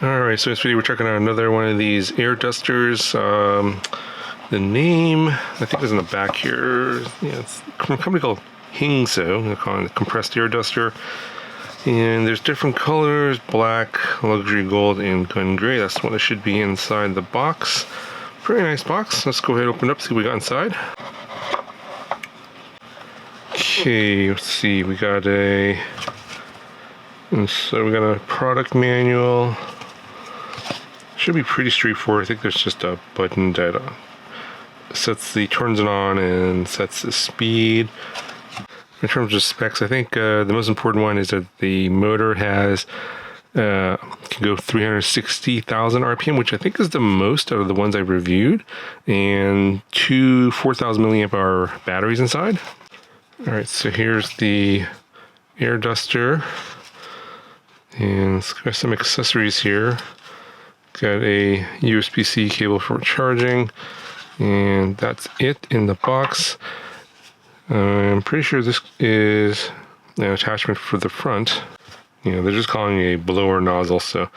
Alright, so in this video we're checking out another one of these air dusters. The name, I think is in the back here. Yeah, it's from a company called HINGSO. They're calling it a compressed air duster. And there's different colors: black, luxury gold, and gun gray. That's what it should be inside the box. Very nice box. Let's go ahead and open it up, see what we got inside. Okay, let's see. We got a product manual. Should be pretty straightforward. I think there's just a button that turns it on and sets the speed. In terms of specs, I think the most important one is that the motor can go 360,000 RPM, which I think is the most out of the ones I've reviewed, and two 4,000 milliamp hour batteries inside. All right, so here's the air duster, and it's got some accessories here. Got a USB-C cable for charging, and that's it in the box. I'm pretty sure this is an attachment for the front. You know, they're just calling it a blower nozzle, so it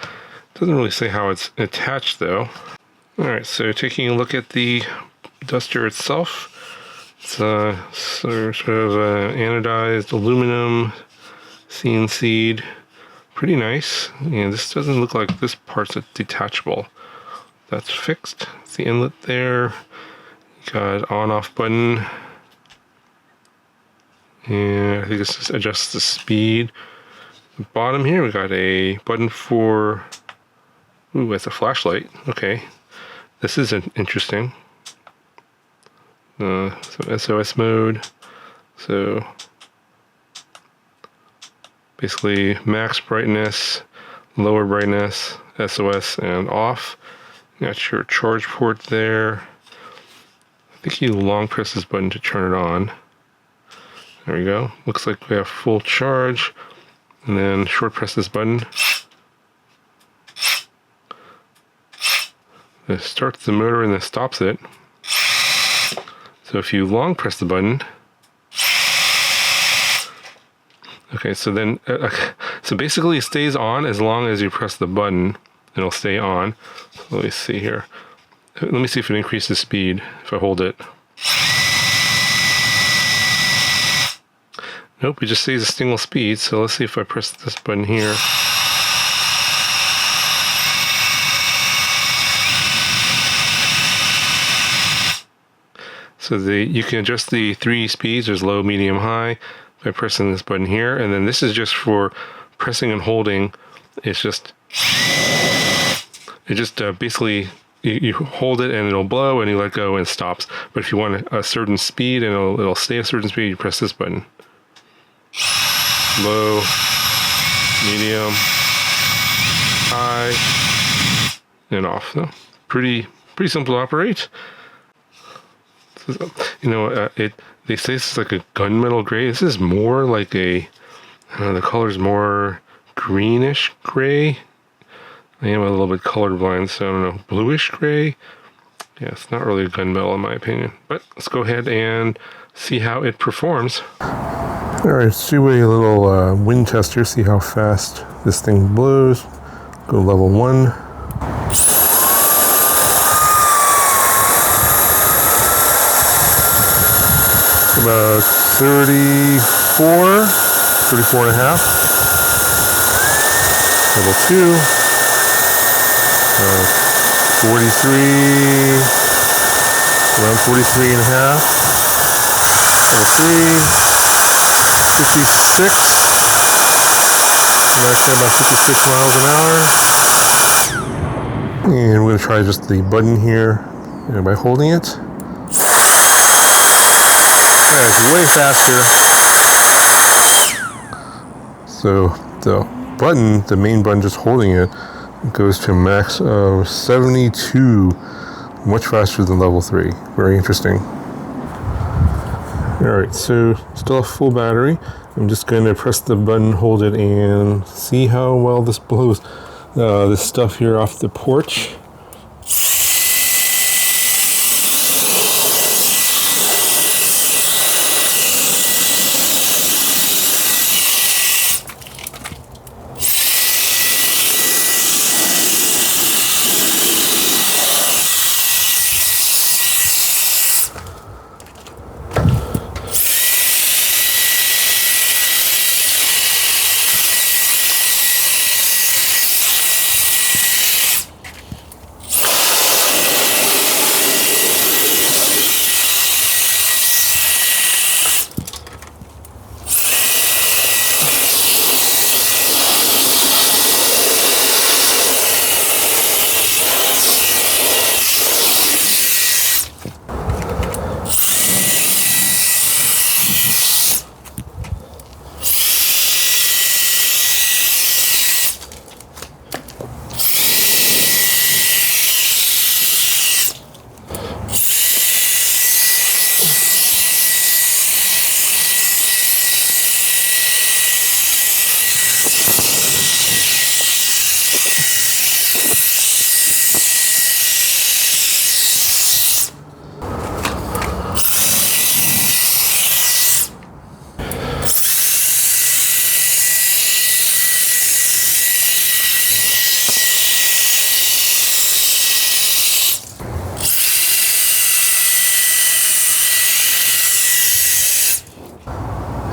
doesn't really say how it's attached though. Alright, so taking a look at the duster itself, it's sort of anodized aluminum, CNC'd. Pretty nice. And this doesn't look like this part's detachable. That's fixed. It's the inlet there. You got on-off button. And I think this adjusts the speed. The bottom here we got a button for, ooh, it's a flashlight. Okay, this is interesting. So SOS mode. So basically max brightness, lower brightness, SOS, and off. Got your charge port there. I think you long press this button to turn it on. There we go. Looks like we have full charge. And then short press this button. This starts the motor and then stops it. So if you long press the button, okay, so then, so basically it stays on as long as you press the button. It'll stay on. So let me see here. Let me see if it increases speed if I hold it. Nope, it just stays a single speed. So let's see if I press this button here. So you can adjust the three speeds. There's low, medium, high by pressing this button here. And then this is just for pressing and holding. It just basically, you hold it and it'll blow, and you let go and it stops. But if you want a certain speed and it'll stay a certain speed, you press this button. Low, medium, high, and off. So pretty simple to operate. You know, they say this is like a gunmetal gray. This is more like a, I don't know, the color's more greenish gray. I am a little bit colorblind, so I don't know, bluish gray. Yeah, it's not really a gunmetal in my opinion. But let's go ahead and see how it performs. Alright, let's do a little wind tester, see how fast this thing blows. Go level 1. About 34 and a half. Level 2. 43, around 43 and a half. Level 3. 56, actually about 56 miles an hour. And we're going to try just the button here by holding it. Yeah, it's way faster. So the button, the main button, just holding it, goes to a max of 72, much faster than level 3. Very interesting. Alright, so still a full battery. I'm just going to press the button, hold it, and see how well this blows this stuff here off the porch.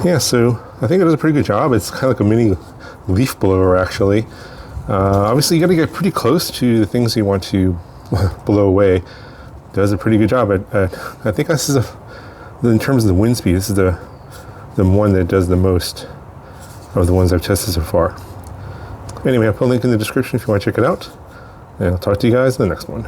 Yeah, so I think it does a pretty good job. It's kind of like a mini leaf blower, actually. Obviously, you got to get pretty close to the things you want to blow away. It does a pretty good job. I think this is in terms of the wind speed, this is the one that does the most of the ones I've tested so far. Anyway, I'll put a link in the description if you want to check it out. And I'll talk to you guys in the next one.